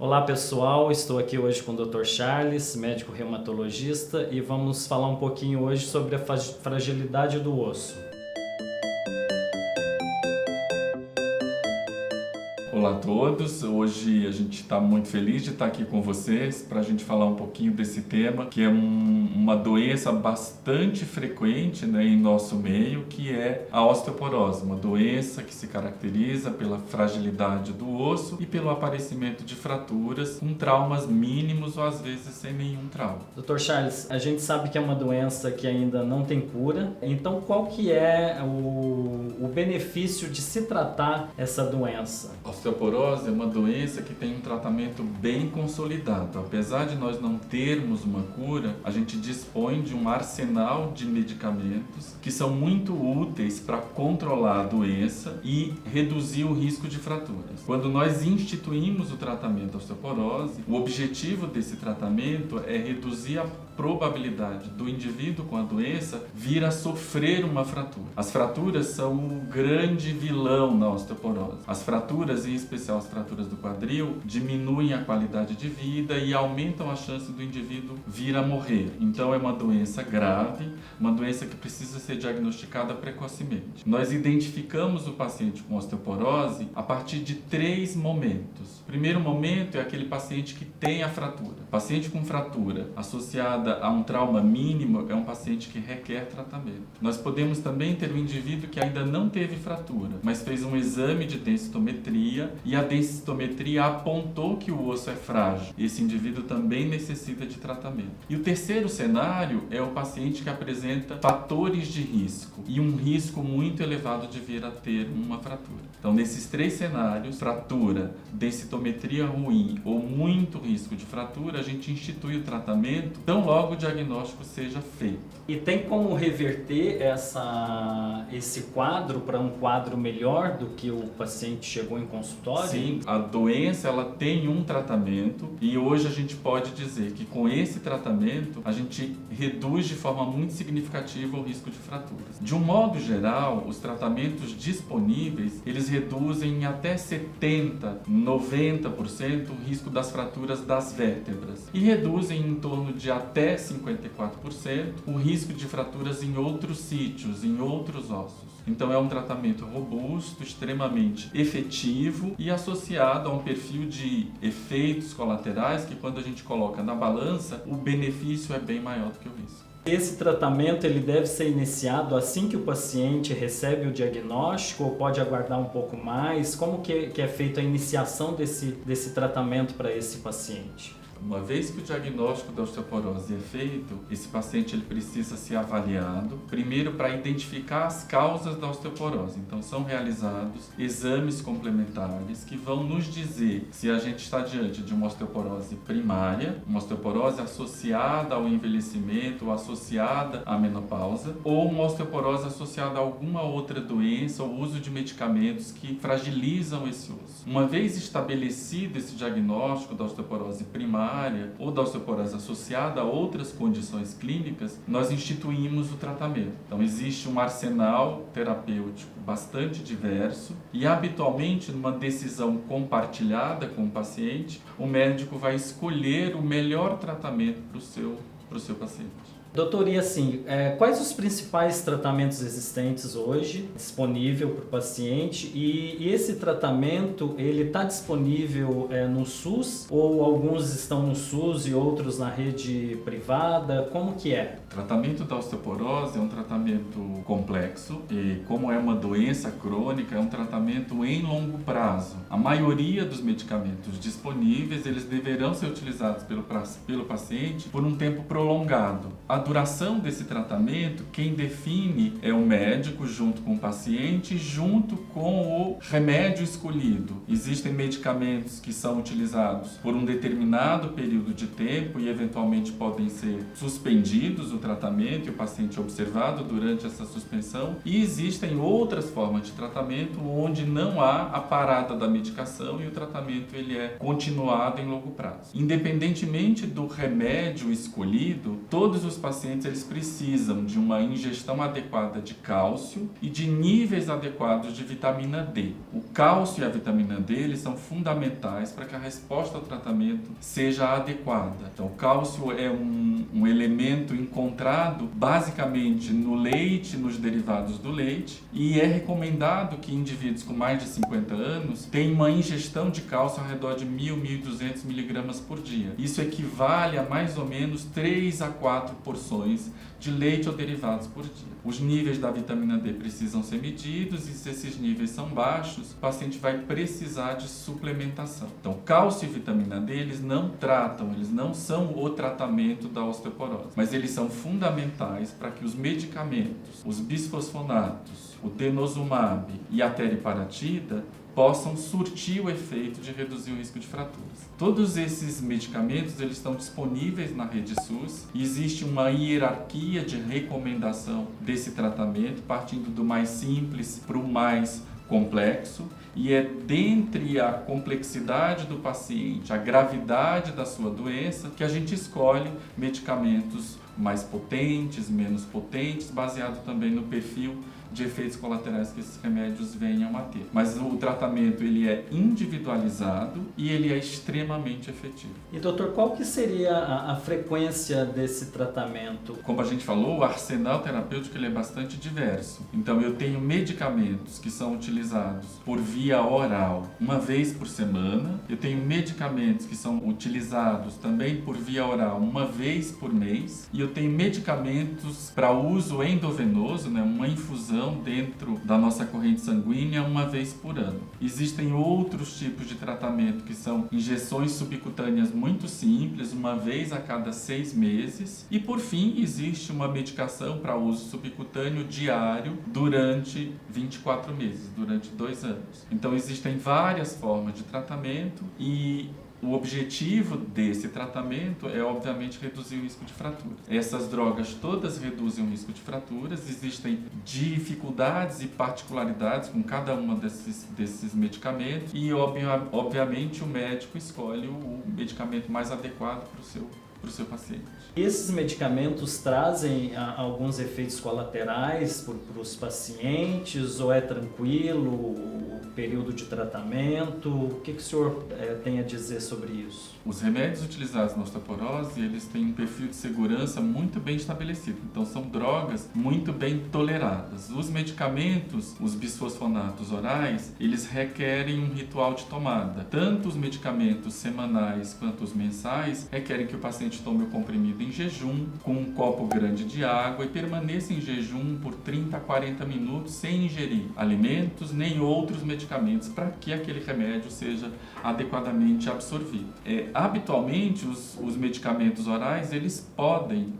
Olá pessoal, estou aqui hoje com o Dr. Charles, médico reumatologista, e vamos falar um pouquinho hoje sobre a fragilidade do osso. Olá a todos, hoje a gente está muito feliz de estar aqui com vocês para a gente falar um pouquinho desse tema que é uma doença bastante frequente, em nosso meio, que é a osteoporose, uma doença que se caracteriza pela fragilidade do osso e pelo aparecimento de fraturas com traumas mínimos ou às vezes sem nenhum trauma. Dr. Charles, a gente sabe que é uma doença que ainda não tem cura, então qual que é o benefício de se tratar essa doença? A osteoporose é uma doença que tem um tratamento bem consolidado. Apesar de nós não termos uma cura, a gente dispõe de um arsenal de medicamentos que são muito úteis para controlar a doença e reduzir o risco de fraturas. Quando nós instituímos o tratamento da osteoporose, o objetivo desse tratamento é reduzir a probabilidade do indivíduo com a doença vir a sofrer uma fratura. As fraturas são o grande vilão na osteoporose. As fraturas, em especial as fraturas do quadril, diminuem a qualidade de vida e aumentam a chance do indivíduo vir a morrer. Então é uma doença grave, uma doença que precisa ser diagnosticada precocemente. Nós identificamos o paciente com osteoporose a partir de 3 momentos. O primeiro momento é aquele paciente que tem a fratura. O paciente com fratura associada a um trauma mínimo é um paciente que requer tratamento. Nós podemos também ter um indivíduo que ainda não teve fratura, mas fez um exame de densitometria e a densitometria apontou que o osso é frágil. Esse indivíduo também necessita de tratamento. E o terceiro cenário é o paciente que apresenta fatores de risco e um risco muito elevado de vir a ter uma fratura. Então, nesses 3 cenários, fratura, densitometria ruim ou muito risco de fratura, a gente institui o tratamento tão logo o diagnóstico seja feito. E tem como reverter esse quadro para um quadro melhor do que o paciente chegou em consultório? Sim, a doença ela tem um tratamento e hoje a gente pode dizer que com esse tratamento a gente reduz de forma muito significativa o risco de fraturas. De um modo geral, os tratamentos disponíveis, eles reduzem em até 70%, 90% o risco das fraturas das vértebras e reduzem em torno de até 54% o risco de fraturas em outros sítios, em outros ossos. Então é um tratamento robusto, extremamente efetivo e associado a um perfil de efeitos colaterais que quando a gente coloca na balança, o benefício é bem maior do que o risco. Esse tratamento ele deve ser iniciado assim que o paciente recebe o diagnóstico ou pode aguardar um pouco mais? Como que é feita a iniciação desse tratamento para esse paciente? Uma vez que o diagnóstico da osteoporose é feito, esse paciente ele precisa ser avaliado, primeiro para identificar as causas da osteoporose. Então são realizados exames complementares que vão nos dizer se a gente está diante de uma osteoporose primária, uma osteoporose associada ao envelhecimento ou associada à menopausa, ou uma osteoporose associada a alguma outra doença ou uso de medicamentos que fragilizam esse osso. Uma vez estabelecido esse diagnóstico da osteoporose primária, ou da osteoporose associada a outras condições clínicas, nós instituímos o tratamento. Então existe um arsenal terapêutico bastante diverso e habitualmente numa decisão compartilhada com o paciente, o médico vai escolher o melhor tratamento para o seu paciente. Doutor, e assim, quais os principais tratamentos existentes hoje disponível para o paciente e esse tratamento ele está disponível no SUS ou alguns estão no SUS e outros na rede privada? Como que é? O tratamento da osteoporose é um tratamento complexo e como é uma doença crônica é um tratamento em longo prazo. A maioria dos medicamentos disponíveis eles deverão ser utilizados pelo paciente por um tempo prolongado. A duração desse tratamento, quem define é o médico junto com o paciente, junto com o remédio escolhido. Existem medicamentos que são utilizados por um determinado período de tempo e eventualmente podem ser suspendidos o tratamento e o paciente observado durante essa suspensão. E existem outras formas de tratamento onde não há a parada da medicação e o tratamento ele é continuado em longo prazo. Independentemente do remédio escolhido, todos os pacientes pacientes eles precisam de uma ingestão adequada de cálcio e de níveis adequados de vitamina D. O cálcio e a vitamina D eles são fundamentais para que a resposta ao tratamento seja adequada. Então, o cálcio é um elemento encontrado basicamente no leite, nos derivados do leite, e é recomendado que indivíduos com mais de 50 anos tenham uma ingestão de cálcio ao redor de 1.200 miligramas por dia. Isso equivale a mais ou menos 3 a 4 porções de leite ou derivados por dia. Os níveis da vitamina D precisam ser medidos e se esses níveis são baixos, o paciente vai precisar de suplementação. Então, cálcio e vitamina D, eles não são o tratamento da osteoporose, mas eles são fundamentais para que os medicamentos, os bisfosfonatos, o denosumab e a teriparatida possam surtir o efeito de reduzir o risco de fraturas. Todos esses medicamentos eles estão disponíveis na rede SUS e existe uma hierarquia de recomendação desse tratamento, partindo do mais simples para o mais complexo, e é dentre a complexidade do paciente, a gravidade da sua doença, que a gente escolhe medicamentos mais potentes, menos potentes, baseado também no perfil de efeitos colaterais que esses remédios venham a ter. Mas o tratamento ele é individualizado e ele é extremamente efetivo. E doutor, qual que seria a frequência desse tratamento? Como a gente falou, o arsenal terapêutico ele é bastante diverso. Então eu tenho medicamentos que são utilizados por via oral uma vez por semana. Eu tenho medicamentos que são utilizados também por via oral uma vez por mês. E eu tenho medicamentos para uso endovenoso, uma infusão dentro da nossa corrente sanguínea uma vez por ano. Existem outros tipos de tratamento que são injeções subcutâneas muito simples, uma vez a cada 6 meses. E por fim, existe uma medicação para uso subcutâneo diário durante 24 meses, durante 2 anos. Então existem várias formas de tratamento e o objetivo desse tratamento é, obviamente, reduzir o risco de fraturas. Essas drogas todas reduzem o risco de fraturas, existem dificuldades e particularidades com cada uma desses medicamentos e, obviamente, o médico escolhe o medicamento mais adequado para o seu paciente. Esses medicamentos trazem alguns efeitos colaterais para os pacientes ou é tranquilo o período de tratamento? O que o senhor tem a dizer sobre isso? Os remédios utilizados na osteoporose, eles têm um perfil de segurança muito bem estabelecido. Então, são drogas muito bem toleradas. Os medicamentos, os bisfosfonatos orais, eles requerem um ritual de tomada. Tanto os medicamentos semanais quanto os mensais requerem que o paciente tome o comprimido em jejum, com um copo grande de água e permaneça em jejum por 30 a 40 minutos sem ingerir alimentos nem outros medicamentos para que aquele remédio seja adequadamente absorvido. Habitualmente, os medicamentos orais, eles podem,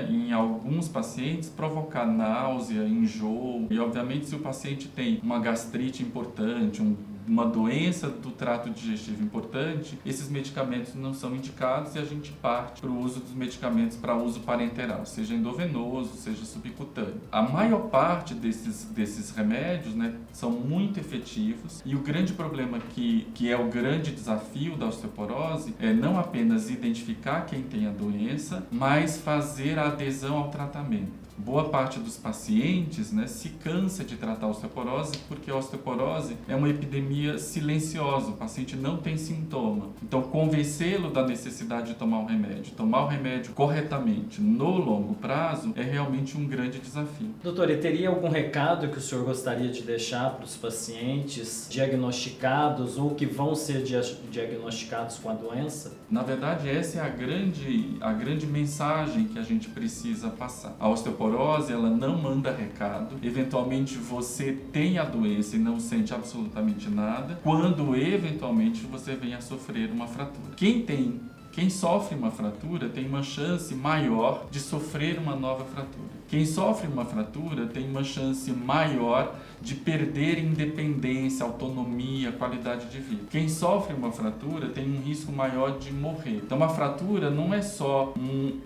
em alguns pacientes, provocar náusea, enjoo e, obviamente, se o paciente tem uma gastrite importante, uma doença do trato digestivo importante, esses medicamentos não são indicados e a gente parte para o uso dos medicamentos para uso parenteral, seja endovenoso, seja subcutâneo. A maior parte desses remédios, são muito efetivos e o grande problema que é o grande desafio da osteoporose é não apenas identificar quem tem a doença, mas fazer a adesão ao tratamento. Boa parte dos pacientes se cansa de tratar a osteoporose porque a osteoporose é uma epidemia silenciosa, o paciente não tem sintoma. Então, convencê-lo da necessidade de tomar o remédio corretamente no longo prazo é realmente um grande desafio. Doutor, e teria algum recado que o senhor gostaria de deixar para os pacientes diagnosticados ou que vão ser diagnosticados com a doença? Na verdade, essa é a grande mensagem que a gente precisa passar. A osteoporose, ela não manda recado. Eventualmente, você tem a doença e não sente absolutamente nada, quando eventualmente você vem a sofrer uma fratura. Quem sofre uma fratura tem uma chance maior de sofrer uma nova fratura. Quem sofre uma fratura tem uma chance maior de perder independência, autonomia, qualidade de vida. Quem sofre uma fratura tem um risco maior de morrer. Então, uma fratura não é só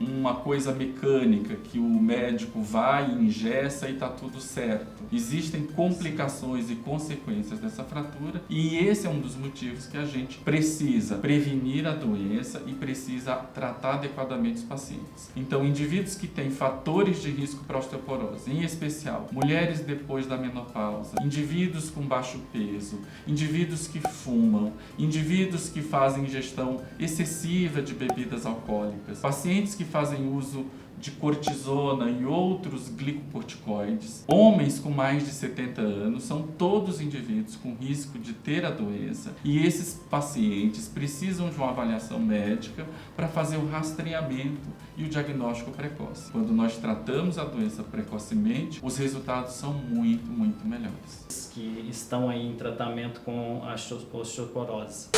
uma coisa mecânica que o médico vai, engessa e está tudo certo. Existem complicações e consequências dessa fratura e esse é um dos motivos que a gente precisa prevenir a doença e precisa tratar adequadamente os pacientes. Então, indivíduos que têm fatores de risco para osteoporose, em especial mulheres depois da menopausa, indivíduos com baixo peso, indivíduos que fumam, indivíduos que fazem ingestão excessiva de bebidas alcoólicas, pacientes que fazem uso de cortisona e outros glicocorticoides, homens com mais de 70 anos, são todos indivíduos com risco de ter a doença e esses pacientes precisam de uma avaliação médica para fazer o rastreamento e o diagnóstico precoce. Quando nós tratamos a doença precocemente, os resultados são muito melhores. Que estão aí em tratamento com a osteoporose.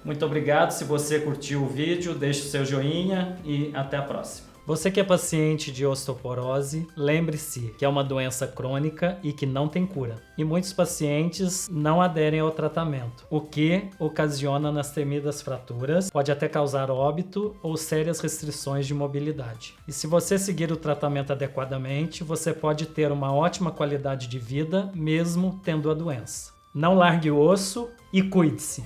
Muito obrigado. Se você curtiu o vídeo, deixe o seu joinha e até a próxima. Você que é paciente de osteoporose, lembre-se que é uma doença crônica e que não tem cura. E muitos pacientes não aderem ao tratamento, o que ocasiona nas temidas fraturas, pode até causar óbito ou sérias restrições de mobilidade. E se você seguir o tratamento adequadamente, você pode ter uma ótima qualidade de vida, mesmo tendo a doença. Não largue o osso e cuide-se!